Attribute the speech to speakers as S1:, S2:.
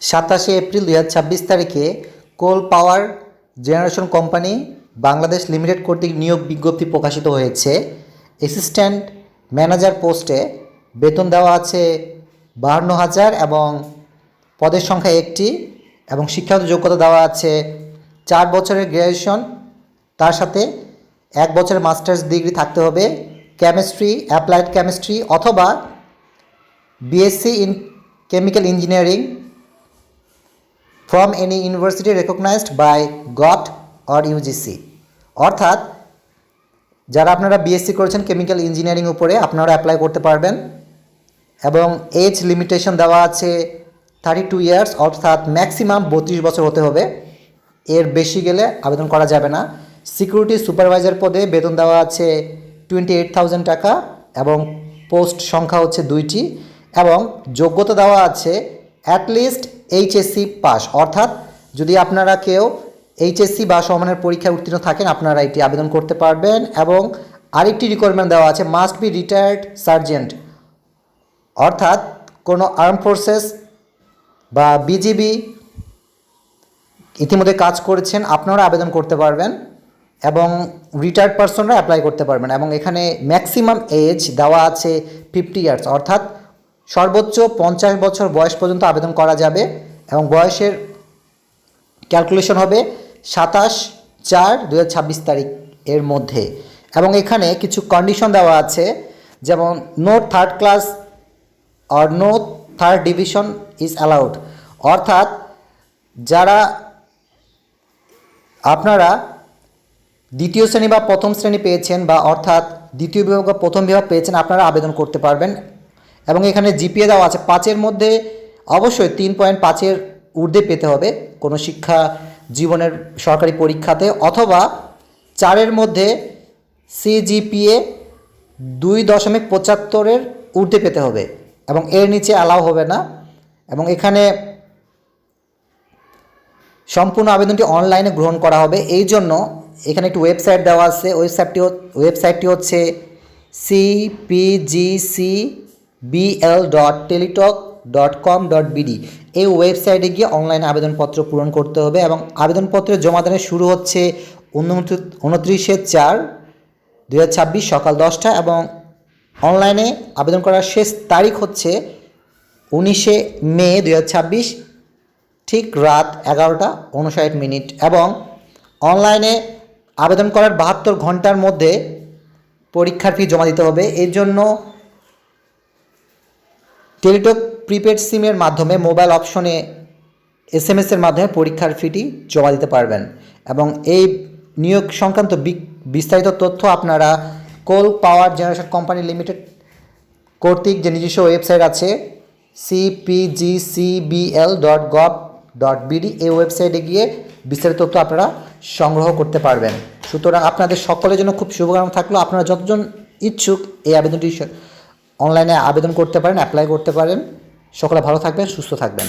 S1: 27 April 2026 তারিখে coal power generation company Bangladesh limited কর্তৃক নিয়োগ বিজ্ঞপ্তি প্রকাশিত হয়েছে। অ্যাসিস্ট্যান্ট ম্যানেজার পোস্টে বেতন দেওয়া আছে 52,000 এবং পদের সংখ্যা 1টি এবং শিক্ষাগত যোগ্যতা দেওয়া আছে 4 বছরের গ্র্যাজুয়েশন, তার সাথে 1 বছরের মাস্টার্স ডিগ্রি থাকতে হবে, কেমিস্ট্রি, অ্যাপ্লাইড কেমিস্ট্রি অথবা BSc in chemical engineering from any university recognized by GOT or UGC। অর্থাৎ যারা আপনারা বিএসসি করেছেন কেমিক্যাল ইঞ্জিনিয়ারিং উপরে আপনারা অ্যাপ্লাই করতে পারবেন এবং এজ লিমিটেশন দেওয়া আছে 32 ইয়ার্স, অর্থাৎ ম্যাক্সিমাম 32 বছর হতে হবে, এর বেশি গেলে আবেদন করা যাবে না। সিকিউরিটি সুপারভাইজার পদে বেতন দেওয়া আছে 28,000 টাকা এবং পোস্ট সংখ্যা হচ্ছে 2টি এবং যোগ্যতা দেওয়া আছে অ্যাটলিস্ট এইচএসসি পাস, অর্থাৎ যদি আপনারা কেউ এইচএসসি বা সমমানের পরীক্ষায় উত্তীর্ণ থাকেন আপনারা এটি আবেদন করতে পারবেন। এবং আরেকটি রিকোয়ারমেন্ট দেওয়া আছে মাস্ট বি রিটায়ার্ড সার্জেন্ট, অর্থাৎ কোনো আর্ম ফোর্সেস বা বিজিবি ইতিমধ্যে কাজ করেছেন আপনারা আবেদন করতে পারবেন এবং রিটায়ার্ড পারসনরা অ্যাপ্লাই করতে পারবেন। এবং এখানে ম্যাক্সিমাম এজ দেওয়া আছে 50 ইয়ার্স, অর্থাৎ সর্বোচ্চ 50 বছর বয়স পর্যন্ত আবেদন করা যাবে এবং বয়সের ক্যালকুলেশন হবে 27/4/2026 তারিখ এর মধ্যে। এবং এখানে কিছু কন্ডিশন দেওয়া আছে, যেমন no third class or no third division is allowed, অর্থাৎ যারা আপনারা দ্বিতীয় শ্রেণী বা প্রথম শ্রেণী পেয়েছেন বা অর্থাৎ দ্বিতীয় বিভাগ বা প্রথম বিভাগ পেয়েছেন আপনারা আবেদন করতে পারবেন। এবং এখানে জিপিএ দেওয়া আছে 5-এর মধ্যে অবশ্যই 3.5-এর ঊর্ধ্বে পেতে হবে কোনো শিক্ষা জীবনের সরকারি পরীক্ষাতে, অথবা 4-এর মধ্যে সিজিপিএ 2.75-এর ঊর্ধ্বে পেতে হবে এবং এর নিচে অ্যালাউ হবে না। এবং এখানে সম্পূর্ণ আবেদনটি অনলাইনে গ্রহণ করা হবে, এই জন্য এখানে একটি ওয়েবসাইট দেওয়া আছে। ওয়েবসাইটটি হচ্ছে cpgcbl.teletalk.com.bd। এই ওয়েবসাইটে গিয়ে অনলাইনে আবেদনপত্র পূরণ করতে হবে এবং আবেদনপত্রের জমাদানের শুরু হচ্ছে 29/4/2026 সকাল 10টা এবং অনলাইনে আবেদন করার শেষ তারিখ হচ্ছে 19শে মে 2026 ঠিক রাত 11:59 এবং অনলাইনে আবেদন করার 72 ঘন্টার মধ্যে পরীক্ষার ফি জমা দিতে হবে। এর জন্য টেলিটক প্রিপেড সিমের মাধ্যমে মোবাইল অপশনে এসএমএসের মাধ্যমে পরীক্ষার ফিটি জমা দিতে পারবেন। এবং এই নিয়োগ সংক্রান্ত বিস্তারিত তথ্য আপনারা কোল পাওয়ার জেনারেশন কোম্পানি লিমিটেড কর্তৃক যে নিজস্ব ওয়েবসাইট আছে cpgcbl.gov.bd, এই ওয়েবসাইটে গিয়ে বিস্তারিত তথ্য আপনারা সংগ্রহ করতে পারবেন। সুতরাং আপনাদের সকলের জন্য খুব শুভকামনা থাকলো। আপনারা যতজন ইচ্ছুক এই আবেদনটি অনলাইনে আবেদন করতে পারেন, অ্যাপ্লাই করতে পারেন। সকলে ভালো থাকবেন, সুস্থ থাকবেন।